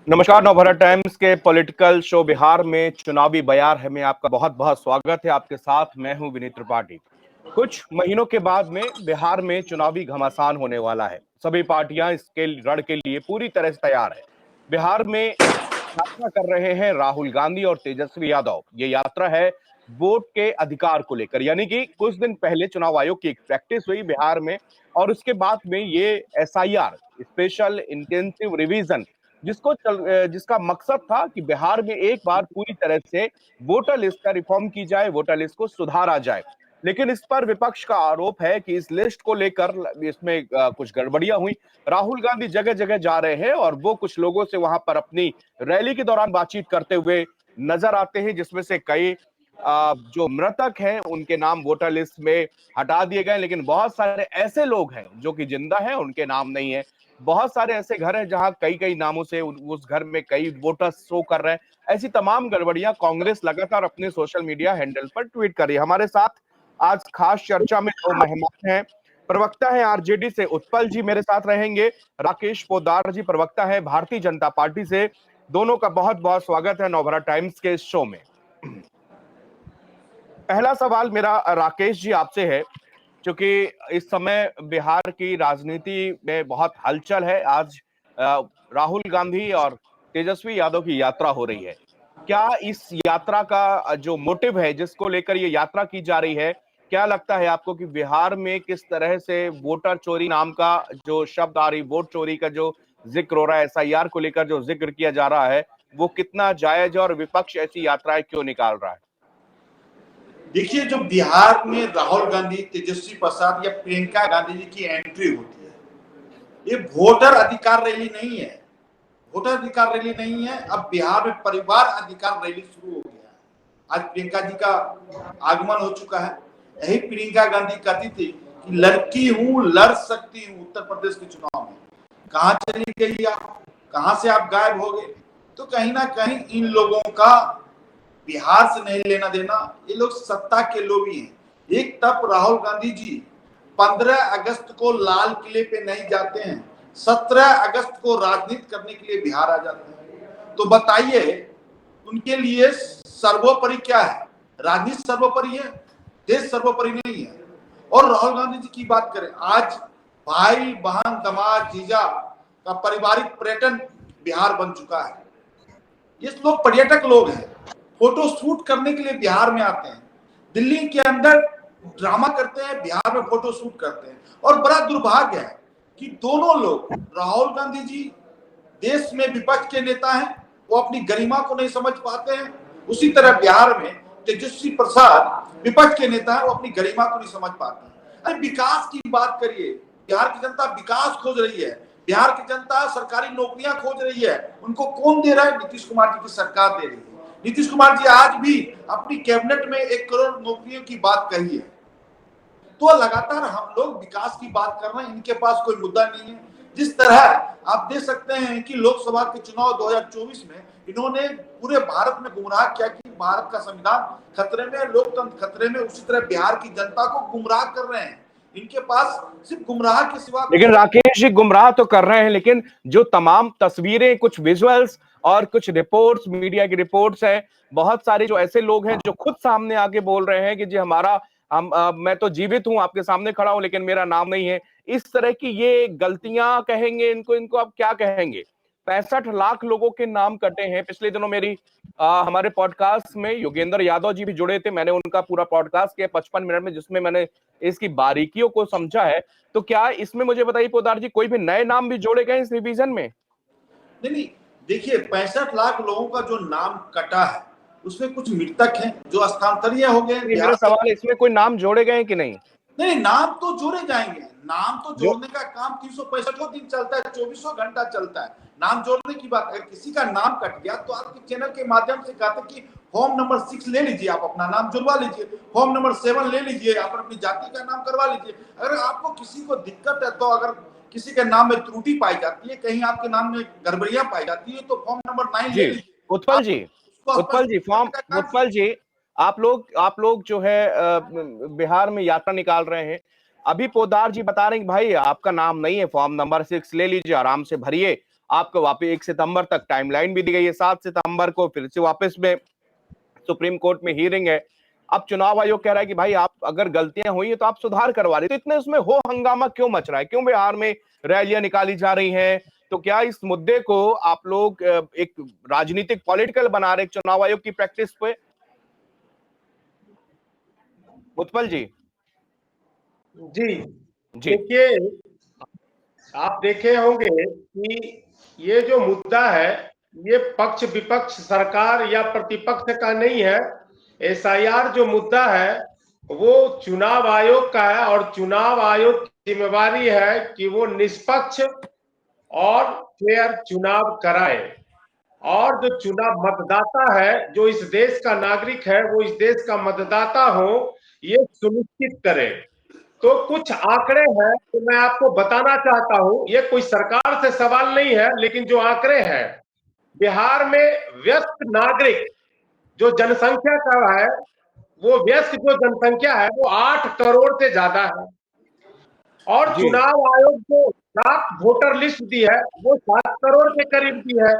नमस्कार। नवभारत टाइम्स के political show Bihar में चुनावी बयार में आपका बहुत बहुत स्वागत है। आपके साथ मैं हूं विनीत त्रिपाठी। कुछ महीनों के बाद में बिहार में चुनावी घमासान होने वाला है। सभी पार्टियां इसके रण के लिए पूरी तरह से तैयार है। बिहार में यात्रा कर रहे हैं राहुल गांधी और तेजस्वी यादव। ये यात्रा है वोट के अधिकार को लेकर, यानी कि कुछ दिन पहले चुनाव आयोग की एक प्रैक्टिस हुई बिहार में और उसके बाद में ये एसआईआर, स्पेशल इंटेंसिव रिवीजन, जिसका मकसद था कि बिहार में एक बार पूरी तरह से वोटर लिस्ट का रिफॉर्म की जाए, वोटर लिस्ट को सुधारा जाए। लेकिन इस पर विपक्ष का आरोप है कि इस लिस्ट को लेकर इसमें कुछ गड़बड़ियां हुई। राहुल गांधी जगह जगह जा रहे हैं और वो कुछ लोगों से वहां पर अपनी रैली के दौरान बातचीत करते हुए नजर आते हैं, जिसमें से कई जो मृतक हैं उनके नाम वोटर लिस्ट में हटा दिए गए, लेकिन बहुत सारे ऐसे लोग हैं जो कि जिंदा हैं, उनके नाम नहीं है। बहुत सारे ऐसे घर हैं जहां कई कई नामों से उस घर में कई वोटर्स शो कर रहे हैं। ऐसी तमाम गड़बड़ियां कांग्रेस लगातार अपने सोशल मीडिया हैंडल पर ट्वीट कर रही है। हमारे साथ आज खास चर्चा में दो मेहमान हैं। प्रवक्ता है आरजेडी से उत्पल जी मेरे साथ रहेंगे। राकेश पोद्दार जी प्रवक्ता है भारतीय जनता पार्टी से। दोनों का बहुत बहुत स्वागत है नवभारत टाइम्स के इस शो में। पहला सवाल मेरा राकेश जी आपसे है, क्योंकि इस समय बिहार की राजनीति में बहुत हलचल है। आज राहुल गांधी और तेजस्वी यादव की यात्रा हो रही है। क्या इस यात्रा का जो मोटिव है, जिसको लेकर ये यात्रा की जा रही है, क्या लगता है आपको कि बिहार में किस तरह से वोटर चोरी नाम का जो शब्द आ रही, वोट चोरी का जो जिक्र हो रहा है, एसआईआर को लेकर जो जिक्र किया जा रहा है, वो कितना जायज है और विपक्ष ऐसी यात्राएं क्यों निकाल रहा है? देखिए, जो बिहार में राहुल गांधी, तेजस्वी प्रसाद या प्रियंका गांधी जी की एंट्री होती है, ये वोटर अधिकार रैली नहीं है। वोटर अधिकार रैली नहीं है। अब बिहार में परिवार अधिकार रैली शुरू हो गया है। आज प्रियंका जी का आगमन हो चुका है। यही प्रियंका गांधी कहती थी कि लड़की हूं, लड़ सकती हूं उत्तर प्रदेश के चुनाव में। कहां चली गई आप? कहां से आप गायब हो गए? तो कहीं ना कहीं इन लोगों का बिहार से नहीं लेना देना। ये लोग सत्ता के लोभी हैं। एक तरफ राहुल गांधी जी 15 अगस्त को लाल किले पे नहीं जाते हैं, 17 अगस्त को राजनीति करने के लिए बिहार आ जाते हैं। तो बताइए, उनके लिए सर्वोपरि क्या है? राजनीति सर्वोपरि है, देश सर्वोपरि नहीं है। और राहुल गांधी जी की बात करें, आज भाई बहन दामाद जीजा का पारिवारिक पर्यटन बिहार बन चुका है। ये लोग पर्यटक लोग हैं, फोटो शूट करने के लिए बिहार में आते हैं। दिल्ली के अंदर ड्रामा करते हैं, बिहार में फोटो शूट करते हैं। और बड़ा दुर्भाग्य है कि दोनों लोग, राहुल गांधी जी देश में विपक्ष के नेता हैं, वो अपनी गरिमा को नहीं समझ पाते हैं। उसी तरह बिहार में तेजस्वी प्रसाद विपक्ष के नेता हैं, वो अपनी गरिमा को नहीं समझ पाते हैं। अरे विकास की बात करिए। बिहार की जनता विकास खोज रही है। बिहार की जनता सरकारी नौकरियां खोज रही है। उनको कौन दे रहा है? नीतीश कुमार जी की सरकार दे रही है। नीतीश कुमार जी आज भी अपनी कैबिनेट में 1 करोड़ नौकरियों की बात कही है। तो लगातार हम लोग विकास की बात कर रहे हैं, इनके पास कोई मुद्दा नहीं है। जिस तरह आप देख सकते हैं कि लोकसभा के चुनाव 2024 में इन्होंने पूरे भारत में गुमराह किया कि भारत का संविधान खतरे में, लोकतंत्र खतरे में। उसी तरह बिहार की जनता को गुमराह कर रहे हैं। इनके पास सिर्फ गुमराह के सिवा। लेकिन राकेश जी गुमराह तो कर रहे हैं, लेकिन जो तमाम तस्वीरें, कुछ विजुअल्स और कुछ रिपोर्ट्स, मीडिया की रिपोर्ट्स है, बहुत सारे जो ऐसे लोग हैं जो खुद सामने आके बोल रहे हैं कि जी मैं तो जीवित हूं, आपके सामने खड़ा हूं, लेकिन मेरा नाम नहीं है। इस तरह की ये गलतियां कहेंगे इनको आप क्या कहेंगे? 65 लाख लोगों के नाम कटे हैं। पिछले दिनों हमारे पॉडकास्ट में योगेंद्र यादव जी भी जुड़े थे। मैंने उनका पूरा पॉडकास्ट किया 55 मिनट में, जिसमें मैंने इसकी बारीकियों को समझा है। तो क्या इसमें, मुझे बताइए पोद्दार जी, कोई भी नए नाम भी जोड़े गए इस रिवीजन में? नहीं, देखिए, 65 लाख लोगों का जो नाम कटा है, उसमें कुछ मृतक हैं जो स्थानांतरित हो गए मेरा बिहार से। सवाल है, इसमें कोई नाम जोड़े गए कि नहीं? नहीं, नाम तो जोड़े जाएंगे। नाम तो जो जोड़ने का काम 365 दिन चलता है, 24 घंटा चलता है। नाम जोड़ने की बात, अगर किसी का नाम कट गया तो आपके चैनल के माध्यम से कहते हैं कि फॉर्म नंबर 6 ले लीजिए, आप अपना नाम जुड़वा लीजिए। फॉर्म नंबर 7 ले लीजिए, आप अपनी जाति का नाम करवा लीजिए। अगर आपको किसी को दिक्कत है, तो अगर किसी के नाम में त्रुटि पाई जाती है, कहीं आपके नाम में गड़बड़ियां पाई जाती है, तो फॉर्म नंबर 9 ले जी, लीजिए। उत्पल आप जी, उसको उत्पल जी, स्पष्ट करने का काम उत्पल जी, आप लोग जो है बिहार में यात्रा निकाल रहे हैं। अभी पोद्दार जी बता रहे हैं कि भाई आपका नाम नहीं है, फॉर्म नंबर 6 ले लीजिए, आराम से भरिए आपको वापस 1 सितंबर तक टाइमलाइन भी दी गई है, 7 सितंबर को फिर से वापस में सुप्रीम कोर्ट में हियरिंग है। अब चुनाव आयोग कह रहा है कि भाई आप अगर गलतियां हुई है तो आप सुधार करवा रहे, तो इतने उसमें हो हंगामा क्यों मच रहा है, क्यों बिहार में रैलियां निकाली जा रही हैं? तो क्या इस मुद्दे को आप लोग एक राजनीतिक पॉलिटिकल बना रहे चुनाव आयोग की प्रैक्टिस पे? उत्पल जी। जी जी देखिए, आप देखे होंगे कि ये जो मुद्दा है ये पक्ष विपक्ष सरकार या प्रतिपक्ष का नहीं है। एसआईआर जो मुद्दा है वो चुनाव आयोग का है और चुनाव आयोग की जिम्मेवारी है कि वो निष्पक्ष और फेयर चुनाव कराए। और जो चुनाव मतदाता है, जो इस देश का नागरिक है, वो इस देश का मतदाता हो, ये सुनिश्चित करे। तो कुछ आंकड़े हैं तो मैं आपको बताना चाहता हूं, ये कोई सरकार से सवाल नहीं है, लेकिन जो आंकड़े हैं, बिहार में व्यस्त नागरिक जो जनसंख्या का है, वो व्यस्त जो जनसंख्या है वो 8 करोड़ से ज्यादा है। और जी चुनाव आयोग जो ड्राफ्ट वोटर लिस्ट दी है वो 7 करोड़ के करीब दी है।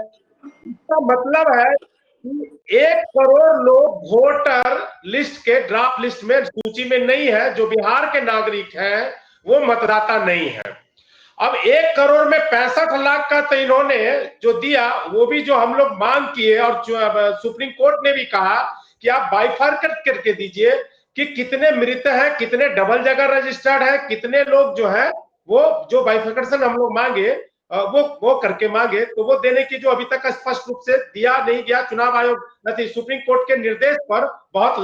इसका मतलब है कि 1 करोड़ लोग वोटर लिस्ट के ड्राफ्ट लिस्ट में सूची में नहीं है, जो बिहार के नागरिक हैं वो मतदाता नहीं है। अब 1 करोड़ में 65 लाख का तो इन्होंने जो दिया वो भी जो हम लोग मांग किए और सुप्रीम कोर्ट ने भी कहा कि आप बाइफरकेट करके दीजिए कि कितने मृत हैं, कितने डबल जगह रजिस्टर्ड है, कितने लोग जो है वो जो बाइफरकेशन हम लोग मांगे वो करके मांगे, तो वो देने की जो अभी तक स्पष्ट रूप से दिया नहीं गया। चुनाव आयोग नहीं, सुप्रीम कोर्ट के निर्देश पर बहुत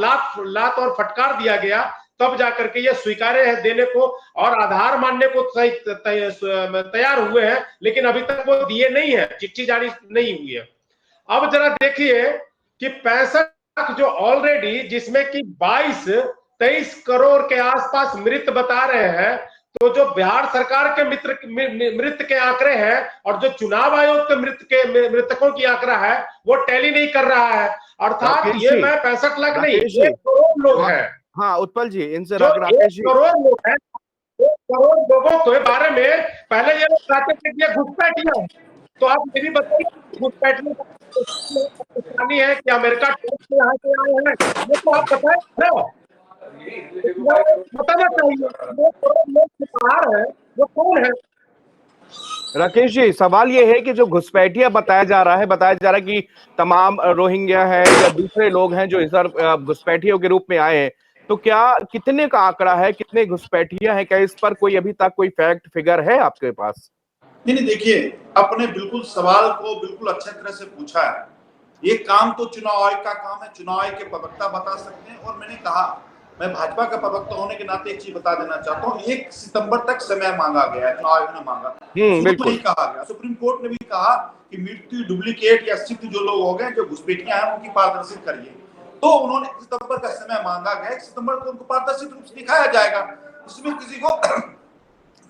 लात और फटकार दिया गया, तब जाकर के ये स्वीकार्य है देने को और आधार मानने को तैयार हुए हैं, लेकिन अभी तक वो दिए नहीं है, चिट्ठी जारी नहीं हुई है। अब जरा देखिए कि 65 लाख जो ऑलरेडी, जिसमें कि 22-23 करोड़ के आसपास मृत बता रहे हैं, तो जो बिहार सरकार के मृत के आंकड़े हैं और जो चुनाव आयोग के मृतकों की आंकड़ा है वो टैली नहीं कर रहा है। अर्थात ये मैं 65 लाख नहीं, 1 करोड़ लोग हैं। हाँ उत्पल जी, इनसे जो राकेश जी, 1 करोड़ लोग हैं, 1 करोड़ लोगों के बारे में पहले ये लोग कहते थे कि घुसपैठिया है, तो आप ये भी बताइए घुसपैठियों पाकिस्तानी है कि अमेरिका से यहाँ से आए हैं, ये तो आप बताए ना, बताना चाहिए। 1 करोड़ लोग जो बाहर है वो कौन है? राकेश जी, सवाल ये है कि जो घुसपैठिया बताया जा रहा है कि तमाम रोहिंग्या है या दूसरे लोग हैं जो इस घुसपैठियों के रूप में आए हैं, तो क्या कितने का आंकड़ा है, कितने घुसपैठिया हैं, क्या इस पर कोई अभी तक कोई फैक्ट फिगर है आपके पास? नहीं, देखिए, आपने बिल्कुल सवाल को बिल्कुल अच्छे तरह से पूछा है। ये काम तो चुनाव आयोग का काम है, चुनाव आयोग के प्रवक्ता बता सकते हैं। और मैंने कहा, मैं भाजपा का प्रवक्ता होने के नाते एक चीज बता देना चाहता हूँ, 1 सितंबर तक समय मांगा गया है, चुनाव आयोग ने मांगा, बिल्कुल नहीं कहा गया। सुप्रीम कोर्ट ने भी कहा कि मृत्यु, डुप्लीकेट या सिद्ध जो लोग हो गए, जो घुसपैठियां हैं, उनकी पारदर्शित करिए। तो उन्होंने 1 सितंबर का समय मांगा गया, 1 सितंबर को उनको पारदर्शित रूप से दिखाया जाएगा, इसमें किसी को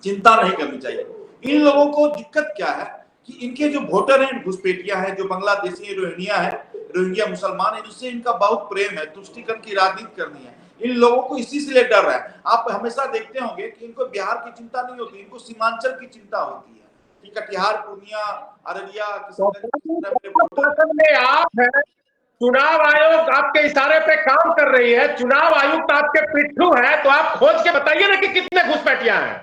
चिंता नहीं करनी चाहिए। इन लोगों को दिक्कत क्या है कि इनके जो वोटर हैं घुसपैठिया हैं, जो बांग्लादेशी रोहिंग्या मुसलमान है, जिससे इनका बहुत प्रेम है, तुष्टीकरण की राजनीति करनी है। इन लोगों को इसी से ले डर रहा है। आप हमेशा देखते होंगे कि इनको बिहार की चिंता नहीं होती, इनको सीमांचल की चिंता होती है कि कटिहार, पूर्णिया, अररिया, आप है, चुनाव आयोग आपके इशारे पे काम कर रही है, चुनाव आयुक्त आपके पिट्ठू है, तो आप खोज के बताइए ना कि कितने घुसपैठिया हैं।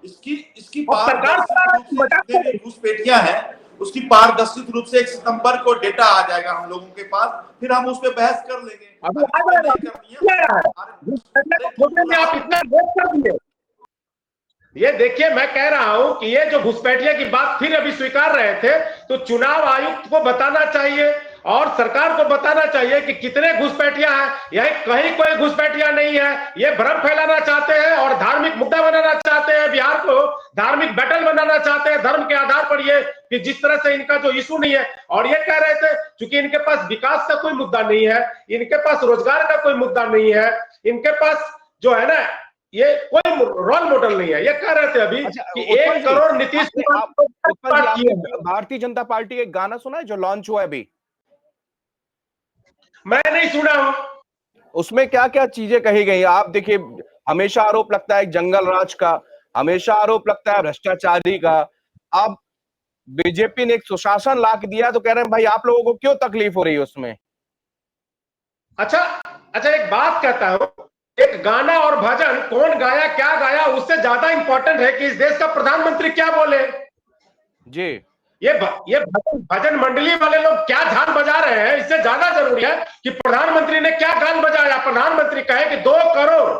इसकी घुसपैठिया है, उसकी पारदर्शित रूप से 1 सितंबर को डेटा आ जाएगा हम लोगों के पास, फिर हम उस पर बहस कर लेंगे। अभी आ जाएगा, आप इतना लेट कर दिए। ये देखिए, मैं कह रहा हूं कि ये जो घुसपैठिया की बात फिर अभी स्वीकार रहे थे, तो चुनाव आयुक्त को बताना चाहिए और सरकार को बताना चाहिए कि कितने घुसपैठिया हैं। यही कहीं कोई घुसपैठिया नहीं है, ये भ्रम फैलाना चाहते हैं और धार्मिक मुद्दा बनाना चाहते हैं, बिहार को धार्मिक बैटल बनाना चाहते हैं धर्म के आधार पर। ये कि जिस तरह से इनका जो इशू नहीं है, और ये कह रहे थे क्योंकि इनके पास विकास का कोई मुद्दा नहीं है, इनके पास रोजगार का कोई मुद्दा नहीं है, इनके पास जो है ना ये कोई रोल मॉडल नहीं है। ये कह रहे थे अभी कि 1 करोड़ नीतीश कुमार। भारतीय जनता पार्टी एक गाना सुना है जो लॉन्च हुआ है अभी? मैं नहीं सुना हूं। उसमें क्या क्या चीजें कही गई? आप देखिए, हमेशा आरोप लगता है जंगल राज का, हमेशा आरोप लगता है भ्रष्टाचारी का। अब बीजेपी ने एक सुशासन ला के दिया तो कह रहे हैं भाई आप लोगों को क्यों तकलीफ हो रही है उसमें। अच्छा अच्छा, एक बात कहता हूं, एक गाना और भजन कौन गाया क्या गाया उससे ज्यादा इंपॉर्टेंट है कि इस देश का प्रधानमंत्री क्या बोले। जी, ये भजन मंडली वाले लोग क्या झाल बजा रहे हैं, इससे ज्यादा जरूरी है कि प्रधानमंत्री ने क्या गान बजाया। प्रधानमंत्री कहे कि 2 करोड़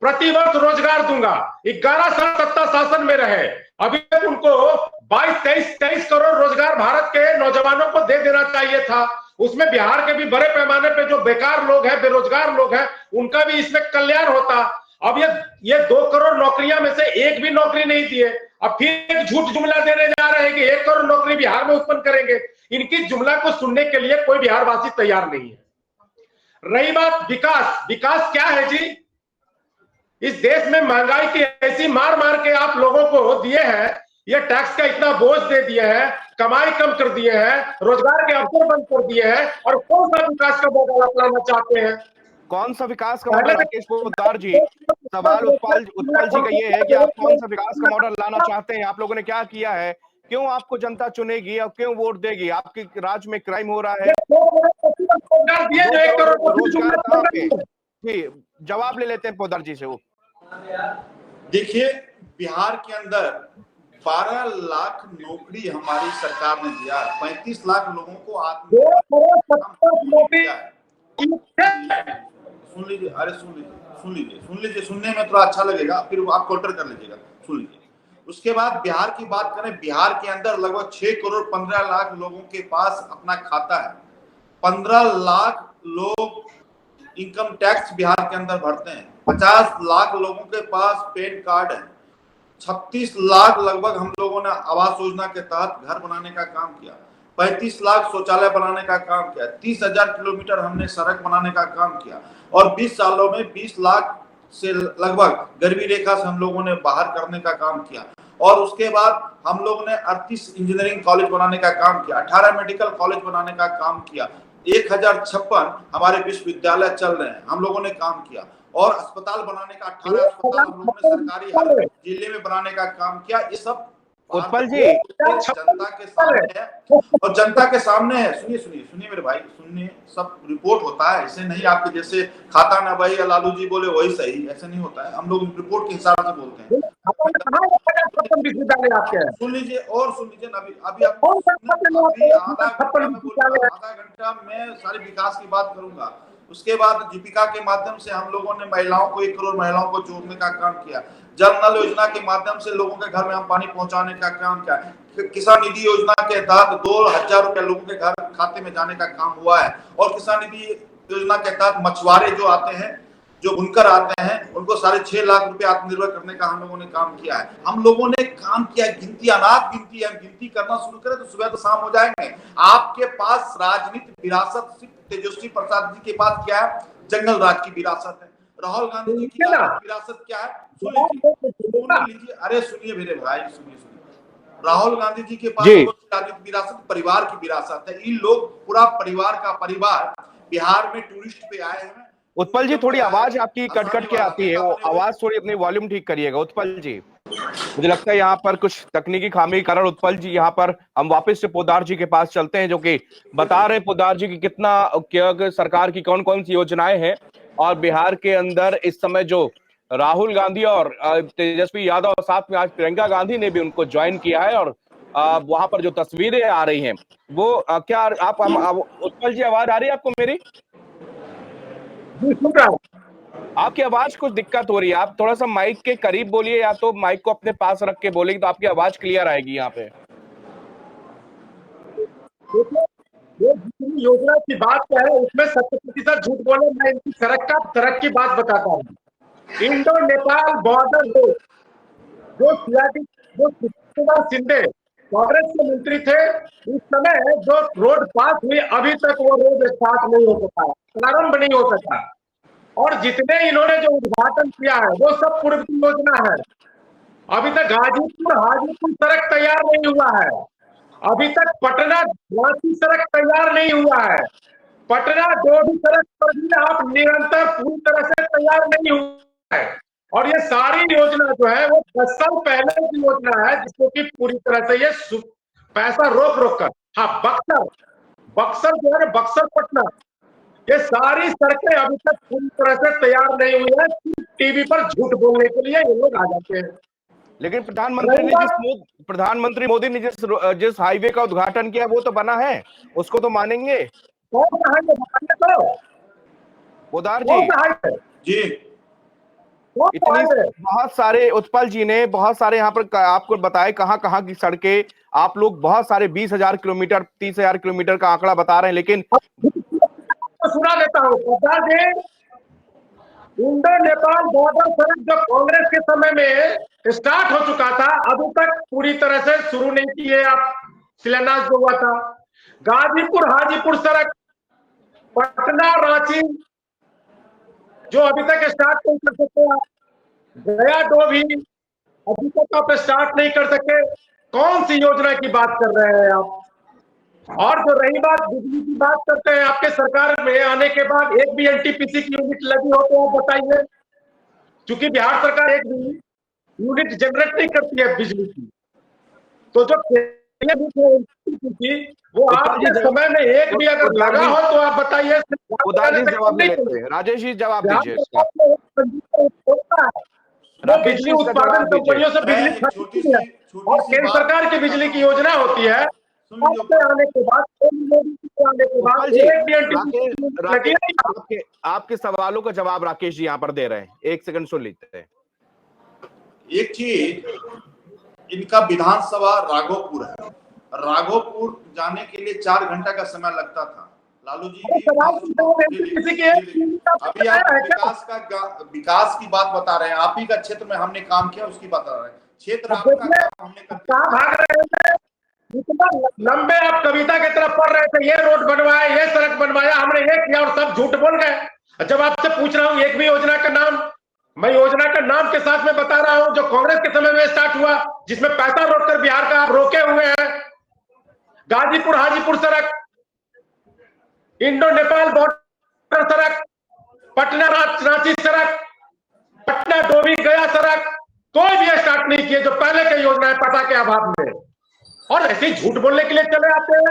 प्रतिवर्ष रोजगार दूंगा, 11 साल सत्ता शासन में रहे, अभी तक उनको 22-23 करोड़ रोजगार भारत के नौजवानों को दे देना चाहिए था। उसमें बिहार के भी बड़े पैमाने पे जो बेकार लोग हैं, बेरोजगार लोग हैं, उनका भी इसमें कल्याण होता। अब ये 2 करोड़ नौकरियां में से एक भी नौकरी नहीं दिए। अब फिर एक झूठ जुमला देने जा रहे हैं कि 1 करोड़ नौकरी बिहार में उत्पन्न करेंगे। इनकी जुमला को सुनने के लिए कोई बिहारवासी तैयार नहीं है। रही बात विकास, विकास क्या है जी? इस देश में महंगाई की ऐसी मार मार के आप लोगों को दिए हैं, ये टैक्स का इतना बोझ दे दिए हैं, कमाई कम कर दिए हैं, रोजगार के अवसर बंद कर दिए हैं, और कौन सा विकास का मॉडल अपनाना चाहते हैं? कौन सा विकास का मॉडल? राकेश पोद्दार जी, सवाल उत्पल जी का ये है कि आप कौन सा विकास का मॉडल लाना चाहते हैं? आप लोगों ने क्या किया है? क्यों आपको जनता चुनेगी और क्यों वोट देगी? आपके राज्य में क्राइम हो रहा है, रोजगार कहाँ पे? जी, जवाब ले लेते हैं पोद्दार जी से। वो देखिए, बिहार के अंदर 12 लाख नौकरी हमारी सरकार ने दिया, 35 लाख लोगों को सुन लीजिए, अरे सुन लीजिए, सुनने में थोड़ा अच्छा लगेगा, फिर आप कोल्टर कर लीजिएगा, सुन लीजिए। उसके बाद बिहार की बात करें, बिहार के अंदर लगभग 6 करोड़ 15 लाख लोगों के पास अपना खाता है। 15 लाख लोग इनकम टैक्स बिहार के अंदर भरते हैं। 50 लाख लोगों के पास पैन कार्ड है। 36 लाख लगभग हम लोगों ने आवास योजना के तहत घर बनाने का काम किया। 35 लाख शौचालय बनाने का काम किया। 30,000 किलोमीटर हमने सड़क बनाने का काम किया, और 20 सालों में 20 लाख से लगभग गरीबी रेखा से हम लोगों ने बाहर करने का काम किया। और उसके बाद हम लोगों ने 38 इंजीनियरिंग कॉलेज बनाने का काम किया, 18 मेडिकल कॉलेज बनाने का काम किया, 1056 हमारे विश्वविद्यालय चल रहे हैं, हम लोगों ने काम किया। और अस्पताल बनाने का 18 अस्पताल हम लोगों ने सरकारी हर जिले में बनाने का काम किया। ये सब उत्पल जी, जनता के सामने है, और जनता के सामने है। सुनिए मेरे भाई, सुनिए, सब रिपोर्ट होता है, ऐसे नहीं आपके जैसे खाता ना भाई लालू जी बोले वही सही, ऐसे नहीं होता है। हम लोग रिपोर्ट के हिसाब से बोलते हैं। सुन लीजिए और सुन लीजिए ना, अभी आधा घंटा में सारे विकास की बात करूंगा। उसके बाद दीपिका के माध्यम से हम लोगों ने महिलाओं को 1 करोड़ महिलाओं को जोड़ने का काम किया। जल नल योजना के माध्यम से लोगों के घर में हम पानी पहुंचाने का काम किया। किसान निधि योजना के तहत 2,000 रुपए लोगों के घर खाते में जाने का काम हुआ है। और किसान निधि योजना के तहत मछुआरे जो आते हैं, जो बुनकर आते हैं, उनको 6.5 लाख रुपए आत्मनिर्भर करने का हम लोगों ने काम किया है। हम लोगों ने काम किया। गिनती, अनाप गिनती, हम गिनती करना शुरू करें तो सुबह तो शाम हो जाएंगे। आपके पास राजनीतिक विरासत सिर्फ तेजस्वी प्रसाद जी के पास क्या है? जंगल राज की विरासत है। राहुल गांधी जी की विरासत क्या है? सुन लीजिए, अरे सुनिए मेरे भाई, सुनिए। राहुल गांधी जी के पास राजनीतिक विरासत परिवार की विरासत है। इन लोग पूरा परिवार का परिवार बिहार में टूरिस्ट पे आए हैं। उत्पल जी, थोड़ी आवाज आपकी कट के आती है, वो आवाज थोड़ी अपनी वॉल्यूम ठीक करिएगा उत्पल जी। मुझे लगता है यहाँ पर कुछ तकनीकी खामी के कारण उत्पल जी, यहाँ पर हम वापस से पोद्दार जी के पास चलते हैं, जो कि बता रहे पोद्दार जी की कितना क्या सरकार की कौन कौन सी योजनाएं हैं। और बिहार के अंदर इस समय जो राहुल गांधी और तेजस्वी यादव, और साथ में आज प्रियंका गांधी ने भी उनको ज्वाइन किया है, और वहां पर जो तस्वीरें आ रही हैं वो क्या आप उत्पल जी, आवाज आ रही है आपको मेरी? आपकी आवाज कुछ दिक्कत हो रही है, आप थोड़ा सा माइक के करीब बोलिए, या तो माइक को अपने पास रख के बोलेंगे तो आपकी आवाज क्लियर आएगी यहाँ पे। योजना की बात क्या है, उसमें 70% झूठ बोले। मैं इनकी सड़क की बात बताता हूँ। इंडो नेपाल बॉर्डर रोड, जो सुशील शिंदे कांग्रेस के मंत्री थे, उस समय जो रोड पास हुई, अभी तक वो रोड स्टार्ट नहीं हो सका, प्रारंभ नहीं हो सका। और जितने इन्होंने जो उद्घाटन किया है वो सब पूर्व की योजना है। अभी तक हाजीपुर सड़क तैयार नहीं हुआ है। अभी तक पटना रांची सड़क तैयार नहीं हुआ है। पटना डोभी सड़क पर भी आप निरंतर पूरी तरह से तैयार नहीं हुआ है। और ये सारी योजना जो है वो 10 साल पहले की योजना है, जिसको कि पूरी तरह से ये पैसा रोक कर, हाँ बक्सर जो है, बक्सर पटना, ये सारी सड़कें अभी तक पूरी तरह से तैयार नहीं हुई है। टीवी पर झूठ बोलने के लिए ये लोग आ जाते हैं। लेकिन प्रधानमंत्री मोदी ने जिस हाईवे का उद्घाटन किया वो तो बना है, उसको तो मानेंगे। कौन सा हाईवे बताइए तो पोदार जी इतनी बहुत सारे, उत्पल जी ने बहुत सारे यहाँ पर आपको बताए कहाँ की सड़कें, आप लोग बहुत सारे 20,000 किलोमीटर 30,000 किलोमीटर का आंकड़ा बता रहे हैं, लेकिन सुना देता हूँ। इंडो नेपाल बॉर्डर सड़क जो कांग्रेस के समय में स्टार्ट हो चुका था, अभी तक पूरी तरह से शुरू नहीं की है। आप शिलान्यास जो हुआ था, गाजीपुर हाजीपुर सड़क, पटना रांची जो अभी तक स्टार्ट नहीं कर सके, गया डोभी अभी तक आप स्टार्ट नहीं कर सके। कौन सी योजना की बात कर रहे हैं आप? और जो रही बात बिजली की बात करते हैं, आपके सरकार में आने के बाद एक भी एनटीपीसी की यूनिट लगी हो तो आप बताइए। क्योंकि बिहार सरकार एक भी यूनिट जनरेट नहीं करती है बिजली की, तो जो वो आपके समय में एक भी अगर लगा हो तो आप बताइए। जवाब लेते हैं, राजेश जी जवाब दीजिए। बिजली उत्पादन कंपनियों से बिजली खरीदती है और केंद्र सरकार की बिजली की योजना होती है। आने के बाद आपके सवालों का जवाब राकेश जी यहाँ पर दे रहे हैं, एक सेकंड सुन लेते हैं। एक चीज, इनका विधानसभा राघोपुर है, राघोपुर जाने के लिए 4 घंटा का समय लगता था। लालू जी अभी आप विकास की बात बता रहे हैं, आप ही का क्षेत्र में हमने काम किया उसकी बता रहे हैं। क्षेत्र आपका हमने इतना लंबे आप कविता की तरफ पढ़ रहे थे, ये रोड बनवाया, ये सड़क बनवाया, हमने ये किया, और सब झूठ बोल गए। जब आपसे पूछ रहा हूं एक भी योजना का नाम, मैं योजना का नाम के साथ में बता रहा हूं जो कांग्रेस के समय में स्टार्ट हुआ, जिसमें पैसा रोककर बिहार का आप रोके हुए हैं। गाजीपुर हाजीपुर सड़क, इंडो नेपाल बॉर्डर सड़क, पटना रांची सड़क, पटना डोभी गया सड़क, कोई भी स्टार्ट नहीं किए जो पहले की योजना है पैसा के अभाव में, और ऐसे ही झूठ बोलने के लिए चले आते हैं।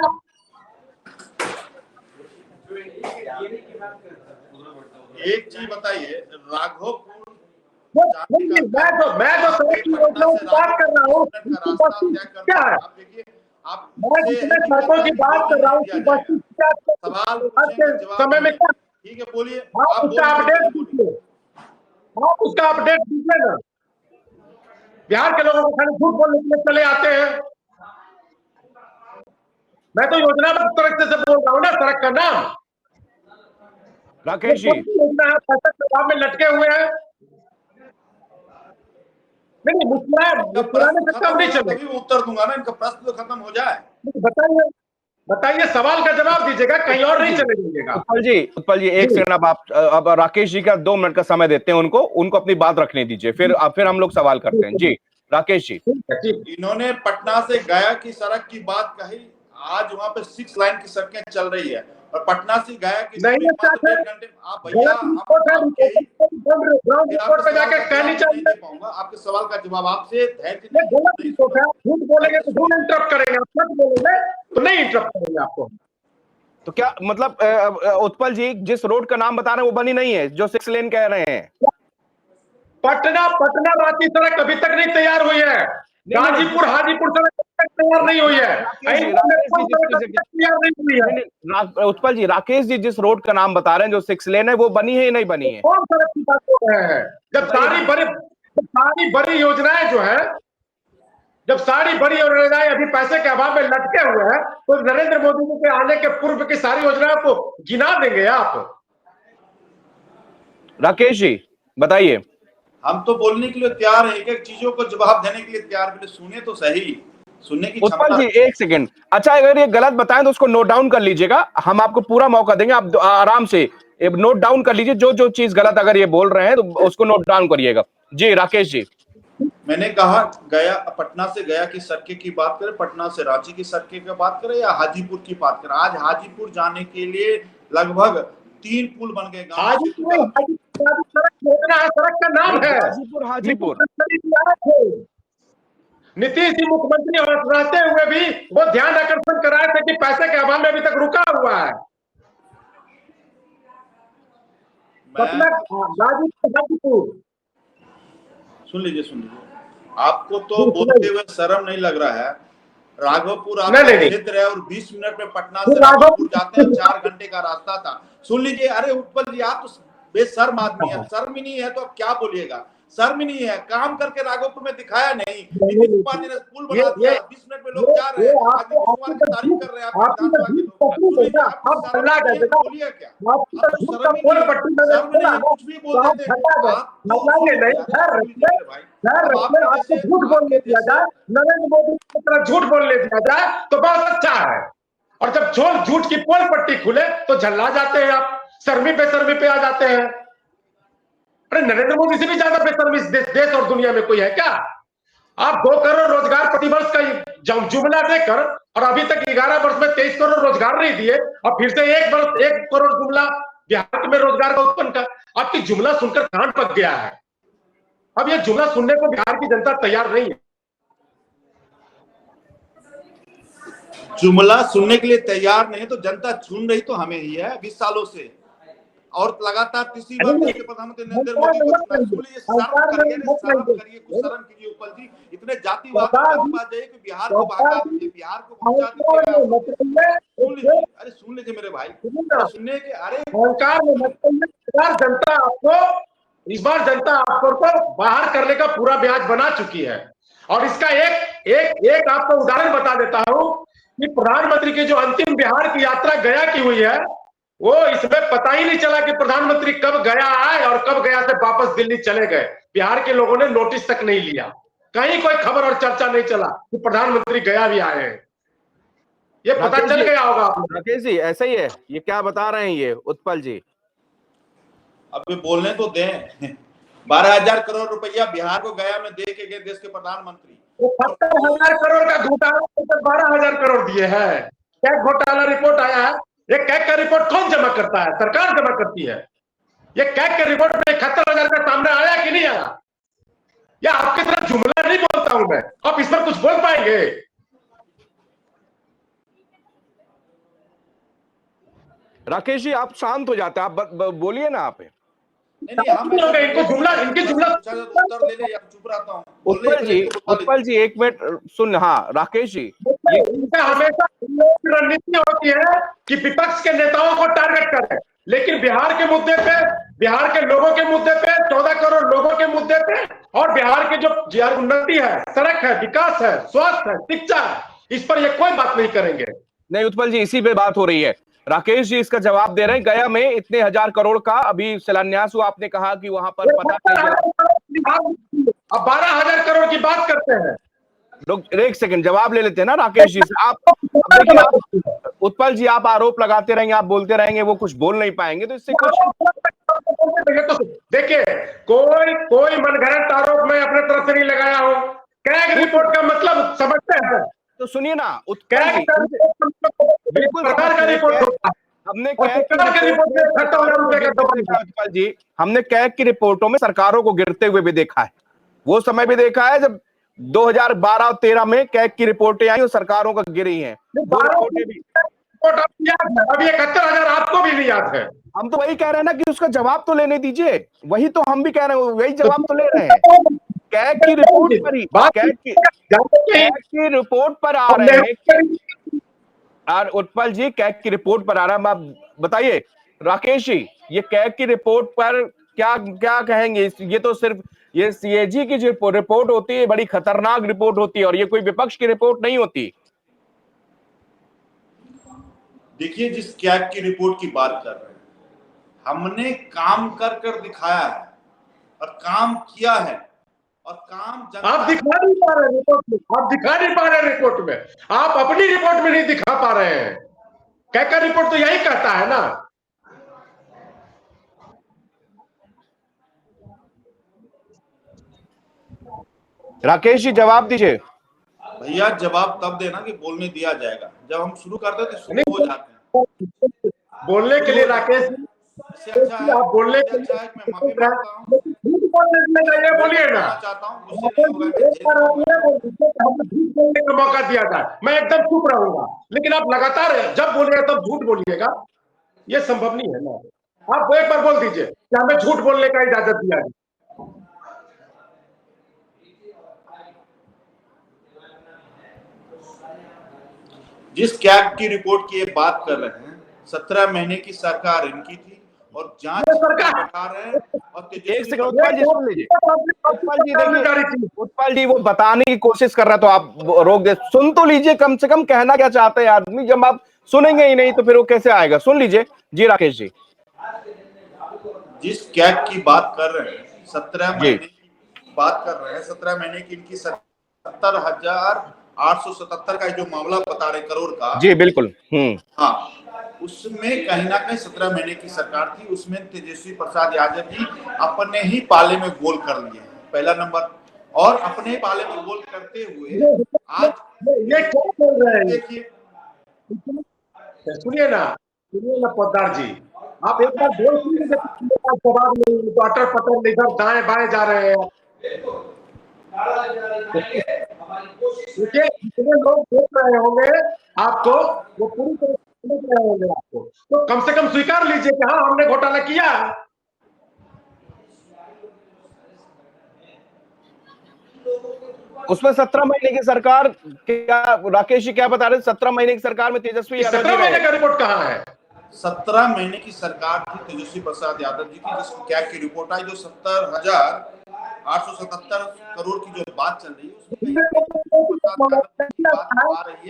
एक चीज बताइए, राघोपुर मैं जो सड़क की योजनाओं की बात कर रहा हूँ क्या है, आप देखिए, आप मैं जितने सड़कों की बात कर रहा हूँ सवाल समय में क्या, ठीक है बोलिए, आप उसका अपडेट दीजिए, आप उसका अपडेट दीजिए ना। बिहार के लोगों को खाली झूठ बोलने के लिए चले आते हैं। मैं तो योजना सड़क से बोल रहा हूँ ना, सड़क का नाम राकेश जी योजना है, पैसा में लटके हुए हैं। नहीं मुस्कुराने से कम नहीं चले। उत्तर दूंगा ना, इनका प्रश्न तो खत्म हो जाए। बताइए सवाल का जवाब दीजिएगा, कहीं और नहीं चले जाइएगा। उत्पल जी एक सेकंड, अब राकेश जी का 2 मिनट का समय देते हैं उनको अपनी बात रखने दीजिए, फिर हम लोग सवाल करते हैं। जी राकेश जी, इन्होंने पटना से गया की सड़क की बात कही, आज वहां पे 6 लाइन की सड़कें चल रही है, और पटना से गया की नहीं घंटे आप भैया आपके सवाल का जवाब आपसे झूठ बोलेंगे तो झूठ इंटरप्ट करेंगे, सच बोलेंगे तो नहीं इंटरप्ट करेंगे आपको। तो क्या मतलब उत्पल जी जिस रोड का नाम बता रहे हैं वो बनी नहीं है, जो 6 लेन कह रहे हैं? पटना रांची सड़क अभी तक नहीं तैयार हुई है, गाजीपुर हाजीपुर सड़क तैयार नहीं हुई है, उत्पल जी राकेश जी जिस रोड का नाम बता रहे हैं जो 6 लेन है वो बनी है या नहीं बनी है? कौन सड़क की बात कर रहे हैं? जब सारी बड़ी योजनाएं जो है, जब सारी बड़ी योजनाएं अभी पैसे के अभाव में लटके हुए हैं, तो नरेंद्र मोदी जी के आने के पूर्व की सारी योजनाओं को गिना देंगे आप? राकेश जी बताइए। हम तो बोलने के लिए तैयार है, एक एक चीजों को जवाब देने के लिए तैयार, पहले सुने तो सही, सुनने की उत्पल जी एक सेकंड, अच्छा अगर ये गलत बताएं तो उसको नोट डाउन कर लीजिएगा, हम आपको पूरा मौका देंगे, आप आराम से नोट डाउन कर लीजिए, जो चीज गलत अगर ये बोल रहे हैं तो उसको नोट डाउन करिएगा। जी राकेश जी, मैंने कहा गया, पटना से गया की सड़कें की बात करें, पटना से रांची की सड़कें की बात करें, या हाजीपुर की बात करें। आज हाजीपुर जाने के लिए लगभग 3 पुल बन गए गांव हाजीपुर सड़क खोदना है, सड़क का नाम है हाजीपुर। नीतीश जी मुख्यमंत्री रहते हुए भी वो ध्यान आकर्षण कराए थे कि पैसे के अभाव में अभी तक रुका हुआ है। गाजीपुर सुन लीजिए, आपको तो बोलते हुए शर्म नहीं लग रहा है? राघवपुर आपका क्षेत्र है और 20 मिनट में पटना से राघवपुर जाते हैं, 4 घंटे का रास्ता था। सुन लीजिए, अरे उत्पल जी आप तो बेशर्म आदमी है, शर्म ही नहीं है तो अब क्या बोलिएगा? शर्म ही नहीं है, काम करके राघवपुर में दिखाया नहीं। नीतीश कुमार ने पुल बना दिया, 20 मिनट में लोग जा रहे हैं, आज नीतीश कुमार की तारीफ कर रहे हैं आपके विधानसभा के लोग। आप बोलिए क्या? आप कुछ भी बोल देते नरेंद्र मोदी की तरह झूठ बोलने दिया जाए तो बहुत अच्छा है, और जब झूठ की पोल पट्टी खुले तो झल्ला जाते हैं आप, शर्मी बेशर्मी पे आ जाते हैं। अरे नरेंद्र मोदी से भी ज्यादा बेशर्मी देश और दुनिया में कोई है क्या? आप 2 करोड़ रोजगार प्रतिवर्ष का जुमला देकर और अभी तक 11 वर्ष में 23 करोड़ रोजगार नहीं दिए, और फिर से 1 करोड़ जुमला बिहार में रोजगार का उत्पन्न कर। आपकी जुमला सुनकर कान पक गया है। अब ये जुमला सुनने को बिहार की जनता तैयार नहीं है। जुमला सुनने के लिए तैयार नहीं तो जनता चुन रही तो हमें ही है 20 सालों से, और लगातार तीसरी बार देश के प्रधानमंत्री नरेंद्र मोदी को चुना। सुनिए, शर्म करिए, कुछ शर्म कीजिए उत्पल जी। इतने जातिवाद के पास जाइए कि बिहार को बहका दीजिए, बिहार को पहुंचा दीजिए। अरे सुन लीजिए मेरे भाई, सुनने के अरे जनता आपको बाहर करने का पूरा ब्याज बना चुकी है। और इसका एक आपको उदाहरण बता देता हूं कि प्रधानमंत्री की जो अंतिम बिहार की यात्रा गया की हुई है, वो इसमें पता ही नहीं चला कि प्रधानमंत्री कब गया आए और कब गया से वापस दिल्ली चले गए। बिहार के लोगों ने नोटिस तक नहीं लिया, कहीं कोई खबर और चर्चा नहीं चला कि प्रधानमंत्री गया भी आए हैं। ये पता चल गया होगा। राकेश जी ऐसा ही है, ये क्या बता रहे हैं ये उत्पल जी? अभी बोलने तो दें। 12,000 करोड़ रुपया बिहार को गया में दे के गए देश के प्रधानमंत्री। 70,000 करोड़ का घोटाला 12,000 करोड़ दिए हैं। क्या घोटाला रिपोर्ट आया है? ये कैग का रिपोर्ट कौन जमा करता है? सरकार जमा करती है। ये कैग के रिपोर्ट में 71,000 का सामने आया कि नहीं आया? या आपकी तरफ जुमला नहीं बोलता हूं मैं, आप इस पर कुछ बोल पाएंगे? राकेश जी आप शांत हो जाते हैं, आप बोलिए ना। आप इनको जुमला, इनकी जुमला उत्तर ले ले या चुप रहता हूं। उत्पल जी 1 मिनट सुन। हाँ राकेश जी, इनका हमेशा रणनीति होती है कि विपक्ष के नेताओं को टारगेट करें, लेकिन बिहार के मुद्दे पे, बिहार के लोगों के मुद्दे पे, 14 करोड़ लोगों के मुद्दे पे, और बिहार की जो उन्नति है, सड़क है, विकास है, स्वास्थ्य है, शिक्षा है, इस पर ये कोई बात नहीं करेंगे। नहीं उत्पल जी इसी पे बात हो रही है। राकेश जी इसका जवाब दे रहे हैं। गया में इतने 1000 करोड़ का अभी शिलान्यास हुआ, आपने कहा कि वहां पर पता नहीं। अब 12,000 करोड़ की बात करते हैं। लोग 1 सेकंड जवाब ले लेते हैं ना राकेश जी से। आप देखिए, आप उत्पल जी आप आरोप लगाते रहेंगे, आप बोलते रहेंगे, वो कुछ बोल नहीं पाएंगे, तो इससे कुछ देखिए, कोई मनगढ़ंत आरोप मैं अपने तरफ से नहीं लगाया हूं। कैग रिपोर्ट का मतलब समझते हैं तो सुनिए ना बिल्कुल सरकार का रिपोर्ट होता है। हमने कैग की रिपोर्टों में सरकारों को गिरते हुए भी देखा है। वो समय भी देखा है जब 2012 और 13 में कैग की रिपोर्टें आई और सरकारों का गिरी हैं। अभी 71,000 आपको भी नहीं याद है। हम तो वही कह रहे हैं ना कि उसका जवाब तो लेने दीजिए। वही तो हम भी कह रहे हैं, वही जवाब तो ले रहे हैं। कैग की रिपोर्ट पर ही, कैग की रिपोर्ट पर आ रहे हैं। और उत्पल जी कैग की रिपोर्ट पर आ रहा है, आप बताइए राकेश जी, ये कैग की रिपोर्ट पर क्या क्या कहेंगे? ये तो सिर्फ ये सीएजी की जो रिपोर्ट होती है बड़ी खतरनाक रिपोर्ट होती है, और ये कोई विपक्ष की रिपोर्ट नहीं होती। देखिए, जिस कैग की रिपोर्ट की बात कर रहे हैं, हमने काम कर दिखाया है और काम किया है, और काम आप दिखा नहीं पा रहे रिपोर्ट में, आप दिखा नहीं पा रहे रिपोर्ट में, आप अपनी रिपोर्ट में नहीं दिखा पा रहे हैं। कैग का रिपोर्ट तो यही कहता है ना। राकेश जी जवाब दीजिए। भैया जवाब तब देना कि बोलने दिया जाएगा, जब हम शुरू करते हैं तो शुरू हो जाते हैं। बोलने के लिए राकेश इससे अच्छा है, आप बोलने के अच्छा है कि मैं माफी लिए मांगता हूँ। झूठ बोलने के लिए ये बोलिए ना, बोलना चाहता हूँ, मुझसे नहीं होगा, मैं जेल में रहूंगा। हमें झूठ बोलने का मौका दिया जाए, मैं एकदम चुप रहूंगा, लेकिन आप लगातार जब बोलिएगा तब झूठ बोलिएगा, ये संभव नहीं है ना। आप एक बार बोल दीजिए कि हमें झूठ बोलने का इजाजत दिया जाए। जिस कैग की रिपोर्ट की ये बात कर रहे हैं, 17 महीने की सरकार इनकी थी और जांच बैठा रहे हैं। और एक सेकंड उत्पल जी सुन लीजिए, उत्पल जी देखिए, उत्पल जी वो बताने की कोशिश कर रहा तो आप रोक दे, सुन तो लीजिए, कम से कम कहना क्या चाहते हैं आदमी। जब आप सुनेंगे ही नहीं तो फिर वो कैसे आएगा, सुन लीजिए। जी राकेश जी, जिस कैग की बात कर रहे हैं, 17 महीने की बात कर रहे हैं, 17 महीने की इनकी 70,877 का जो मामला बता रहे करोड़ का, जी बिल्कुल, हाँ, उसमें कहीं ना कहीं 17 महीने की सरकार थी, उसमें तेजस्वी प्रसाद यादव जी अपने ही पाले में गोल कर लिए, पहला नंबर। और अपने पाले में गोल करते हुए आज ये क्या बोल रहे हैं? देखिए, सुनिए ना पोद्दार जी, आप एक बार बोल सुनिए, सवाल नहीं, अटर पटर इधर दाएं बाएं जा रहे हैं। देखिए जितने लोग देख रहे होंगे आपको, वो पूरी तरह से समझ रहे होंगे आपको, तो कम से कम स्वीकार लीजिए कि हाँ हमने घोटाला किया है। उसमें 17 महीने की सरकार, क्या राकेश जी क्या बता रहे हैं, 17 महीने की सरकार में तेजस्वी यादव 17 महीने का रिपोर्ट कहाँ है? 17 महीने की सरकार थी तेजस्वी प्रसाद यादव जी की, जिसकी कैग की रिपोर्ट आई, जो 70,877 करोड़ की जो बात चल रही है,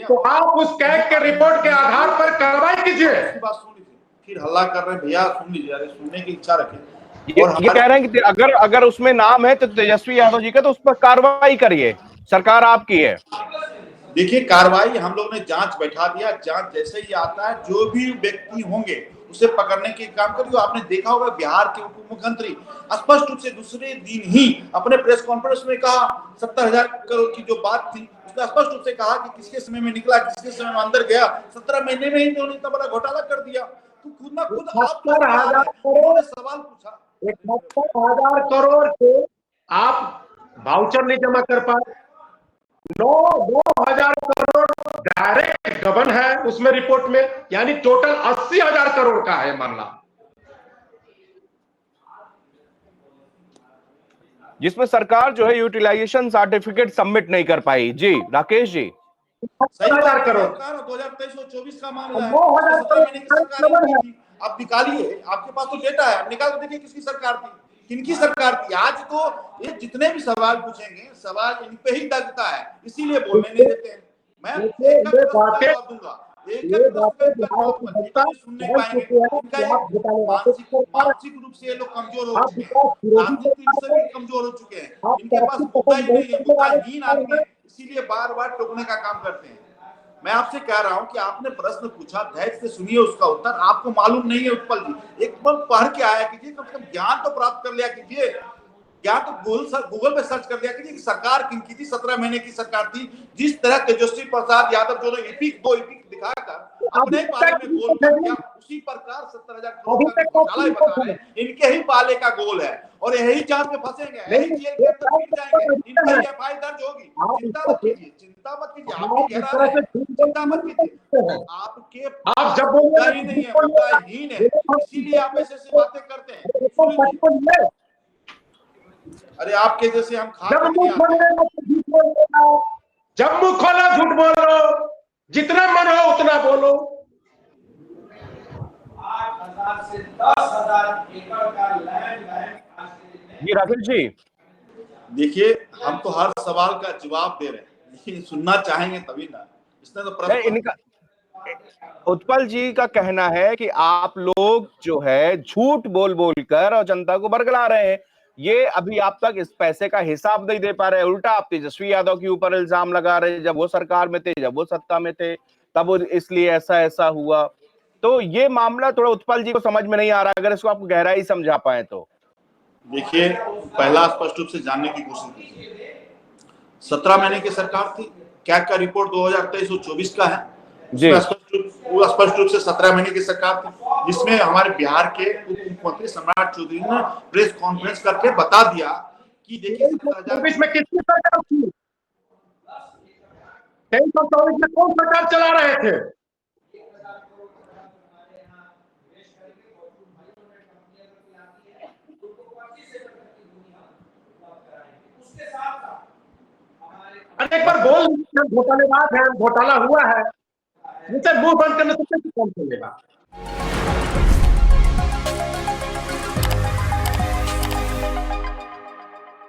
तो आप उस कैग के रिपोर्ट के आधार पर कार्रवाई कीजिए। बात सुन लीजिए, फिर हल्ला कर रहे हैं भैया, सुन लीजिए, अरे सुनने की इच्छा रखें। ये कह रहे हैं कि अगर उसमें नाम है तो तेजस्वी यादव जी का, तो उस पर कार्रवाई करिए, सरकार आपकी है। देखिए कार्रवाई हम लोग ने जांच बैठा दिया, जांच जैसे ही आता है जो भी व्यक्ति होंगे उसे पकड़ने के काम करिए। आपने देखा होगा बिहार के उप मुख्यमंत्री स्पष्ट रूप से दूसरे दिन ही अपने प्रेस कॉन्फ्रेंस में कहा, 70,000 करोड़ की जो बात थी उसने स्पष्ट रूप से कहा कि किसके समय में निकला, किसके समय में अंदर गया। 17 महीने में ही उन्होंने इतना बड़ा घोटाला कर दिया। तो खुद ना खुद आप सवाल पूछा, 71,000 करोड़ के आप वाउचर नहीं जमा कर पाए, 9,000 करोड़ डायरेक्ट गबन है उसमें रिपोर्ट में, यानी टोटल 80,000 करोड़ का है मामला, जिसमें सरकार जो है यूटिलाइजेशन सर्टिफिकेट सबमिट नहीं कर पाई। जी राकेश जी, 70,000 करोड़ 2023-24 का मामला है, 9,000 करोड़ आप निकालिए, आपके पास तो डेटा है, आप निकाल के देखिए किसकी सरकार थी, किनकी सरकार थी। आज तो ये जितने भी सवाल पूछेंगे, सवाल इन पे ही लगता है, इसीलिए बोलने नहीं देते हैं। मैं एक जवाब दूंगा, सुन नहीं पाएंगे, मानसिक रूप से ये लोग कमजोर हो चुके हैं, राजनीतिक से भी कमजोर हो चुके हैं, इनके पास मुद्दा ही नहीं है, मुद्दाहीन आदमी है, इसीलिए बार बार टोकने का काम करते हैं। मैं आपसे कह रहा हूं कि आपने प्रश्न पूछा, धैर्य से सुनिए उसका उत्तर। आपको मालूम नहीं है उत्पल जी, एक बार पढ़ के आया कीजिए, कम से कम ज्ञान तो प्राप्त कर लिया कीजिए, ज्ञान तो गूगल पे सर्च कर लिया कीजिए कि सरकार किनकी थी, 17 महीने की सरकार थी। जिस तरह तेजस्वी प्रसाद यादव जो दो एपिक दिखाकर अपने पाले में गोल कर दिया, उसी प्रकार 70,000 करोड़ का घोटाला बता रहे हैं, इनके ही पाले का गोल है और यही जांच में फंसेंगे, यही जेल के अंदर गिर जाएंगे, इनकी एफआईआर दर्ज होगी। चिंता मत कीजिए, चिंता मत कीजिए, आप कह रहे हैं चिंता मत कीजिए, आपके आप जब मुद्दा ही नहीं है, मुद्दाहीन है, इसीलिए आप ऐसे ऐसी बातें करते हैं। अरे आपके जैसे हम जब मुंह खोला झूठ बोलो, जितना मन हो उतना बोलो। 8,000 से 10,000 एकड़ का लैंड। जी राकेश जी, देखिए हम तो हर सवाल का जवाब दे रहे हैं, लेकिन सुनना चाहेंगे तभी ना। इसने तो प्रश्न, उत्पल जी का कहना है कि आप लोग जो है झूठ बोल बोल कर और जनता को बरगला रहे हैं, ये अभी आप तक इस पैसे का हिसाब नहीं दे पा रहे, उल्टा आप तेजस्वी यादव के ऊपर इल्जाम लगा रहे, जब वो सरकार में थे, जब वो सत्ता में थे, तब वो इसलिए ऐसा हुआ। तो ये मामला थोड़ा उत्पल जी को समझ में नहीं आ रहा, अगर इसको आप गहराई समझा पाए तो। देखिए पहला स्पष्ट रूप से जानने की कोशिश कीजिए, 17 महीने की सरकार थी, कैग का रिपोर्ट 2023-24 का है, स्पष्ट रूप से 17 महीने की सरकार थी, जिसमें हमारे बिहार के उप मुख्यमंत्री सम्राट चौधरी ने प्रेस कॉन्फ्रेंस करके बता दिया कि देखिए 23 में किसकी सरकार थी? 2324 में कौन सरकार चला रहे थे? एक बार बोल घोटालेबाज है, घोटाला हुआ है, मुझसे मुंह बंद करने से कैसे काम चलेगा?